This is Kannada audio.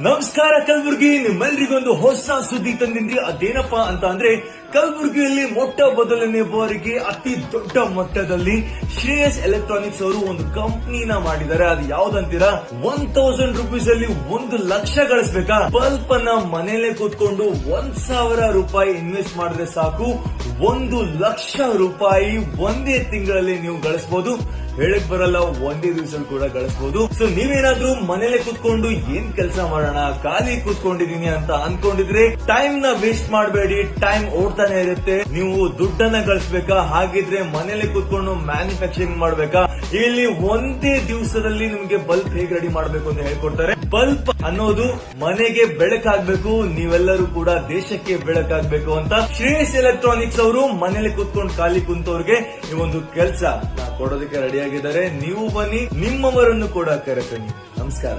ನಮಸ್ಕಾರ ಕಲಬುರಗಿ, ನಿಮ್ಮೆಲ್ರಿಗೊಂದು ಹೊಸ ಸುದ್ದಿ ತಂದಿದ್ರಿ. ಅದೇನಪ್ಪಾ ಅಂತ ಅಂದ್ರೆ, ಕಲಬುರಗಿಯಲ್ಲಿ ಮೊಟ್ಟ ಮೊದಲನೇ ಬಾರಿಗೆ ಅತಿ ದೊಡ್ಡ ಮಟ್ಟದಲ್ಲಿ ಶ್ರೇಯಸ್ ಎಲೆಕ್ಟ್ರಾನಿಕ್ಸ್ ಅವರು ಒಂದು ಕಂಪನಿನ ಮಾಡಿದ್ದಾರೆ. ಅದು ಯಾವ್ದಂತೀರಾ? 1000 ರೂಪೀಸ್ ಅಲ್ಲಿ 1 ಲಕ್ಷ ಗಳಿಸ್ಬೇಕಾ? ಬಲ್ಪ್ ಅನ್ನ ಮನೇಲೆ ಕೂತ್ಕೊಂಡು 1000 ರೂಪಾಯಿ ಇನ್ವೆಸ್ಟ್ ಮಾಡಿದ್ರೆ ಸಾಕು, 1 ಲಕ್ಷ ರೂಪಾಯಿ ಒಂದೇ ತಿಂಗಳಲ್ಲಿ ನೀವು ಗಳಿಸಬಹುದು. ಹೇಳಕ್ ಬರಲ್ಲ, ಒಂದೇ ದಿವಸದಲ್ಲಿ ಕೂಡ ಗಳಿಸಬಹುದು. ಸೊ ನೀವೇನಾದ್ರೂ ಮನೇಲೆ ಕೂತ್ಕೊಂಡು ಏನ್ ಕೆಲಸ ಮಾಡೋಣ, ಖಾಲಿ ಕೂತ್ಕೊಂಡಿದೀನಿ ಅಂತ ಅನ್ಕೊಂಡಿದ್ರೆ ಟೈಮ್ ನ ವೇಸ್ಟ್ ಮಾಡಬೇಡಿ. ಟೈಮ್ ಓಡ್ತಾನೆ ಇರುತ್ತೆ. ನೀವು ದುಡ್ಡನ್ನ ಗಳಿಸಬೇಕಾ? ಹಾಗಿದ್ರೆ ಮನೇಲೆ ಕೂತ್ಕೊಂಡು ಮ್ಯಾನುಫ್ಯಾಕ್ಚರಿಂಗ್ ಮಾಡ್ಬೇಕಾ? ಇಲ್ಲಿ ಒಂದೇ ದಿವಸದಲ್ಲಿ ನಿಮ್ಗೆ ಬಲ್ಪ್ ಹೇಗೆ ರೆಡಿ ಮಾಡಬೇಕು ಅಂತ ಹೇಳ್ಕೊಡ್ತಾರೆ. ಬಲ್ಪ್ ಅನ್ನೋದು ಮನೆಗೆ ಬೆಳಕಾಗ್ಬೇಕು, ನೀವೆಲ್ಲರೂ ಕೂಡ ದೇಶಕ್ಕೆ ಬೆಳಕಾಗ್ಬೇಕು ಅಂತ ಶ್ರೇಯಸ್ ಎಲೆಕ್ಟ್ರಾನಿಕ್ಸ್ ಅವರು ಮನೇಲಿ ಕೂತ್ಕೊಂಡು ಖಾಲಿ ಕುಂತವ್ರಿಗೆ ಈ ಒಂದು ಕೆಲಸ ಕೊಡೋದಕ್ಕೆ ರೆಡಿ ಆಗಿದ್ದಾರೆ. ನೀವು ಬನ್ನಿ, ನಿಮ್ಮವರನ್ನು ಕೂಡ ಕರೆತನ್ನಿ. ನಮಸ್ಕಾರ.